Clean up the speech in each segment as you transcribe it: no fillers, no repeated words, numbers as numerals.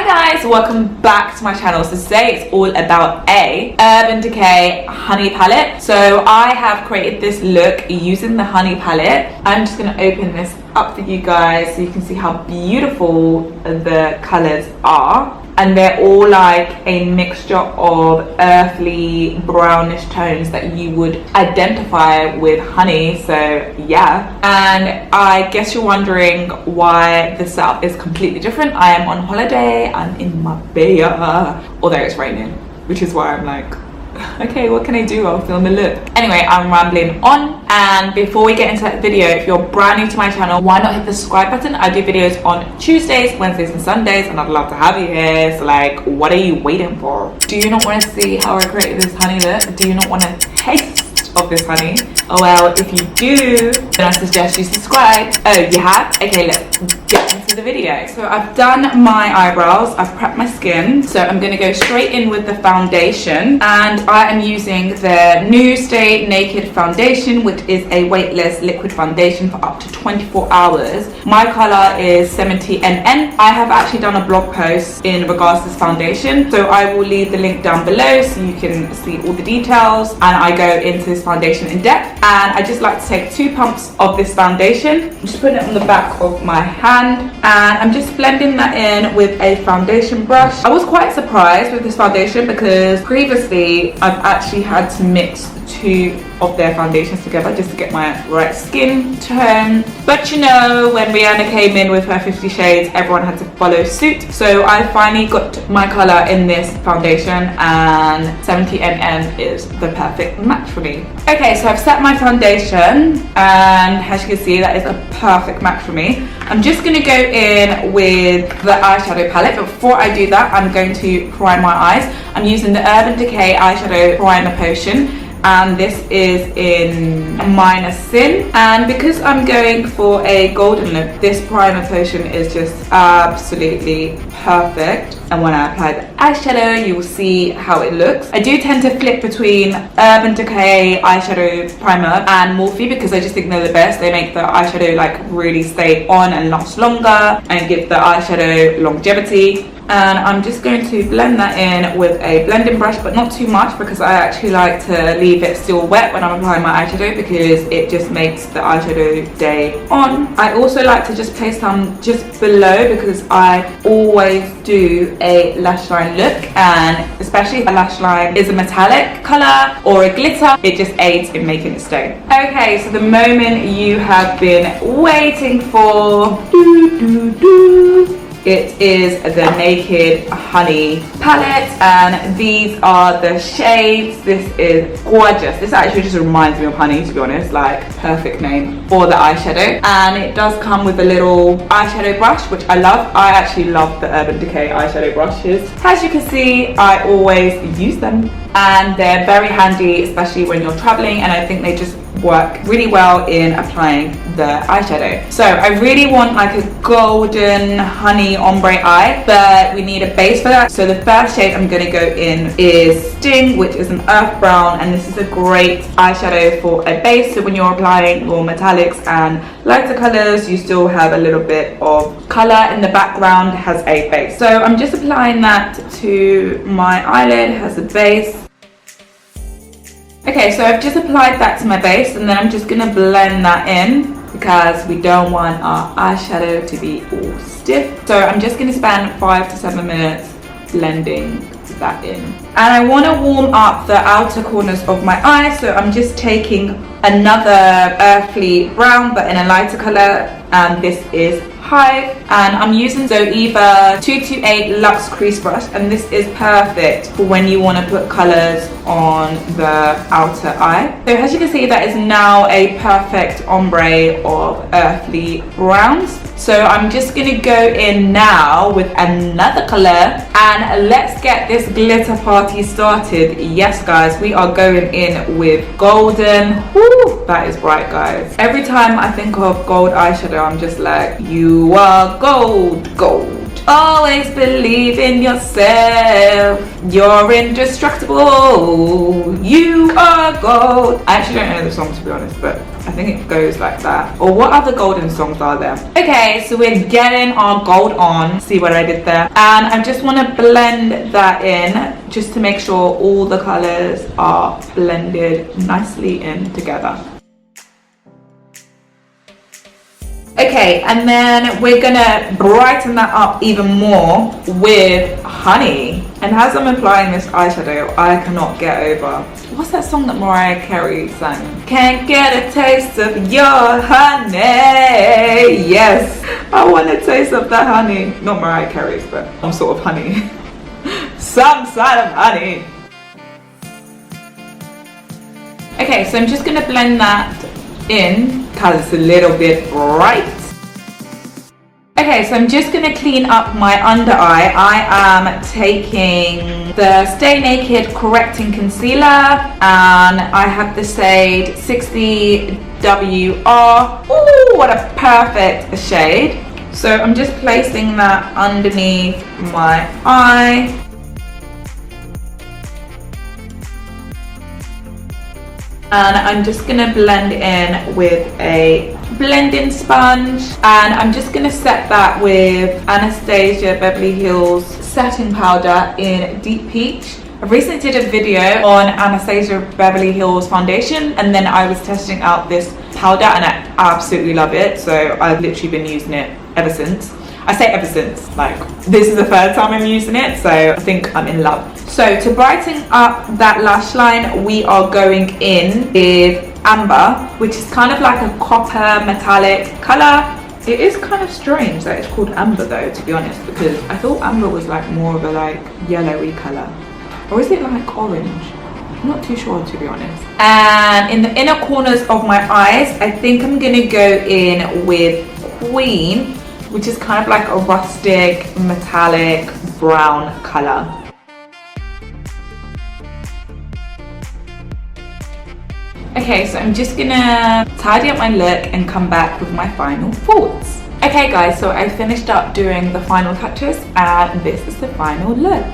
Hi guys, welcome back to my channel. So today it's all about a Urban Decay Honey palette. So I have created this look using the honey palette. I'm just going to open this up for you guys so you can see how beautiful the colors are. And they're all like a mixture of earthly brownish tones that you would identify with honey. So yeah, and I guess you're wondering why the setup is completely different. I am on holiday, I'm in Marbella, although it's raining, which is why I'm like, okay, what can I do? I'll film a look. Anyway, I'm rambling on, and before we get into that video, if you're brand new to my channel, why not hit the subscribe button? I do videos on Tuesdays, Wednesdays and Sundays, and I'd love to have you here. So like, what are you waiting for? Do you not want to see how I created this honey look? Do you not want to taste of this honey? Oh well, if you do, then I suggest you subscribe. Oh, you have? Okay, let's get into the video. So I've done my eyebrows, I've prepped my skin, so I'm going to go straight in with the foundation, and I am using the New Stay Naked foundation, which is a weightless liquid foundation for up to 24 hours. My color is 70NN. I have actually done a blog post in regards to this foundation, so I will leave the link down below so you can see all the details, and I go into this foundation in depth. And I just like to take 2 pumps of this foundation, I'm just putting it on the back of my hand, and I'm just blending that in with a foundation brush. I was quite surprised with this foundation because previously I've actually had to mix 2 of their foundations together just to get my right skin tone. But you know, when Rihanna came in with her 50 shades, everyone had to follow suit. So I finally got my color in this foundation, and 70NN is the perfect match for me. Okay, so I've set my foundation, and as you can see, that is a perfect match for me. I'm just going to go in with the eyeshadow palette, but before I do that, I'm going to prime my eyes. I'm using the Urban Decay Eyeshadow Primer Potion, and this is in Minor Sin, and because I'm going for a golden look, this primer potion is just absolutely perfect. And when I apply the eyeshadow, you will see how it looks. I do tend to flip between Urban Decay eyeshadow primer and Morphe because I just think they're the best. They make the eyeshadow like really stay on and last longer and give the eyeshadow longevity. And I'm just going to blend that in with a blending brush, but not too much because I actually like to leave it still wet when I'm applying my eyeshadow because it just makes the eyeshadow stay on. I also like to just place some just below because I always do a lash line look, and especially if a lash line is a metallic color or a glitter, it just aids in making it stay. Okay, so the moment you have been waiting for. It is the Naked Honey palette, and these are the shades. This is gorgeous. This actually just reminds me of honey, to be honest, like perfect name for the eyeshadow. And it does come with a little eyeshadow brush, which I love. I actually love the Urban Decay eyeshadow brushes. As you can see, I always use them, and they're very handy, especially when you're traveling, and I think they just work really well in applying the eyeshadow. So I really want like a golden honey ombre eye, but we need a base for that. So the first shade I'm going to go in is Sting, which is an earth brown, and this is a great eyeshadow for a base. So when you're applying your metallics and lighter colors, you still have a little bit of color in the background as a base. So I'm just applying that to my eyelid as a base. Okay, so I've just applied that to my base, and then I'm just going to blend that in because we don't want our eyeshadow to be all stiff. So I'm just going to spend 5 to 7 minutes blending that in. And I want to warm up the outer corners of my eyes, so I'm just taking another earthly brown but in a lighter color, and this is Hive, and I'm using Zoeva 228 Luxe Crease Brush, and this is perfect for when you want to put colors on the outer eye. So as you can see, that is now a perfect ombre of earthly browns. So I'm just going to go in now with another color, and let's get this glitter party started. Yes guys, we are going in with golden. Woo, that is bright guys. Every time I think of gold eyeshadow, I'm just like, you are gold, gold. Always believe in yourself. You're indestructible. You are gold. I actually don't know the song, to be honest, but I think it goes like that. Or what other golden songs are there? Okay, so we're getting our gold on. See what I did there? And I just want to blend that in just to make sure all the colors are blended nicely in together. Okay, and then we're gonna brighten that up even more with honey. And as I'm applying this eyeshadow, I cannot get over. What's that song that Mariah Carey sang? Can't get a taste of your honey. Yes, I want a taste of that honey. Not Mariah Carey's, but some sort of honey. Some sort of honey. Okay, so I'm just gonna blend that in because it's a little bit bright. Okay, so I'm just going to clean up my under eye. I am taking the Stay Naked Correcting Concealer and I have the shade 60WR. Ooh, what a perfect shade. So I'm just placing that underneath my eye. And I'm just gonna blend in with a blending sponge, and I'm just gonna set that with Anastasia Beverly Hills setting powder in Deep Peach. I recently did a video on Anastasia Beverly Hills foundation, and then I was testing out this powder and I absolutely love it. So I've literally been using it ever since. I say ever since, like this is the third time I'm using it, so I think I'm in love. So to brighten up that lash line, we are going in with Amber, which is kind of like a copper metallic color. It is kind of strange that it's called Amber though, to be honest, because I thought Amber was like more of a like yellowy color. Or is it like orange? I'm not too sure, to be honest. And in the inner corners of my eyes, I think I'm gonna go in with Queen, which is kind of like a rustic metallic brown color. Okay, so I'm just gonna tidy up my look and come back with my final thoughts. Okay guys, so I finished up doing the final touches and this is the final look.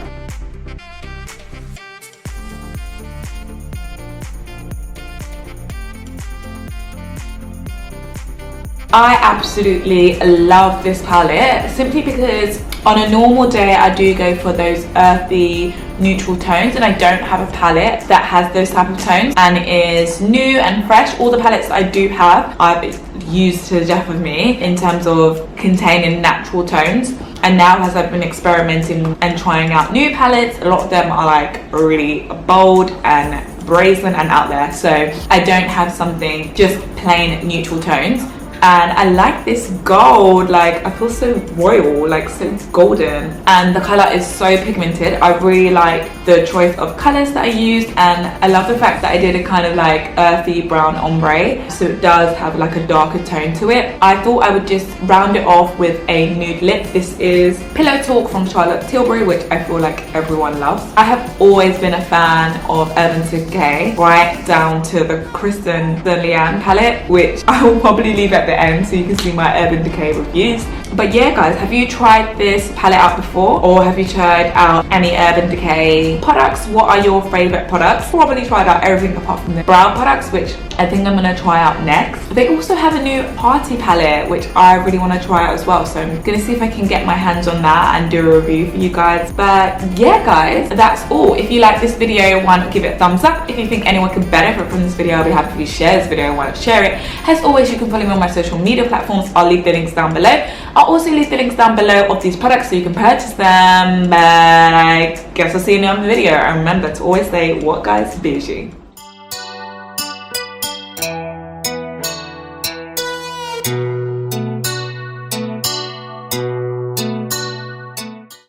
I absolutely love this palette simply because on a normal day I do go for those earthy neutral tones and I don't have a palette that has those type of tones and is new and fresh. All the palettes I do have I've used to the death of me in terms of containing natural tones, and now as I've been experimenting and trying out new palettes, a lot of them are like really bold and brazen and out there, so I don't have something just plain neutral tones. And I like this gold, like I feel so royal, like so golden, and the color is so pigmented. I really like the choice of colors that I used, and I love the fact that I did a kind of like earthy brown ombre, so it does have like a darker tone to it. I thought I would just round it off with a nude lip. This is Pillow Talk from Charlotte Tilbury, which I feel like everyone loves. I have always been a fan of Urban Decay, right down to the Kristen Leanne palette, which I will probably leave at the end so you can see my Urban Decay reviews. But yeah guys, have you tried this palette out before, or have you tried out any Urban Decay products? What are your favorite products? Probably tried out everything apart from the brow products, which I think I'm gonna try out next. They also have a new party palette which I really want to try out as well, so I'm gonna see if I can get my hands on that and do a review for you guys. But yeah guys, that's all. If you like this video, why not give it a thumbs up? If you think anyone could benefit from this video, I'll be happy if you share this video and why not share it. As always, you can follow me on my social media platforms. I'll leave the links down below. I'll also leave the links down below of these products so you can purchase them. But I guess I'll see you in the video, and remember to always say, what guys, bougie.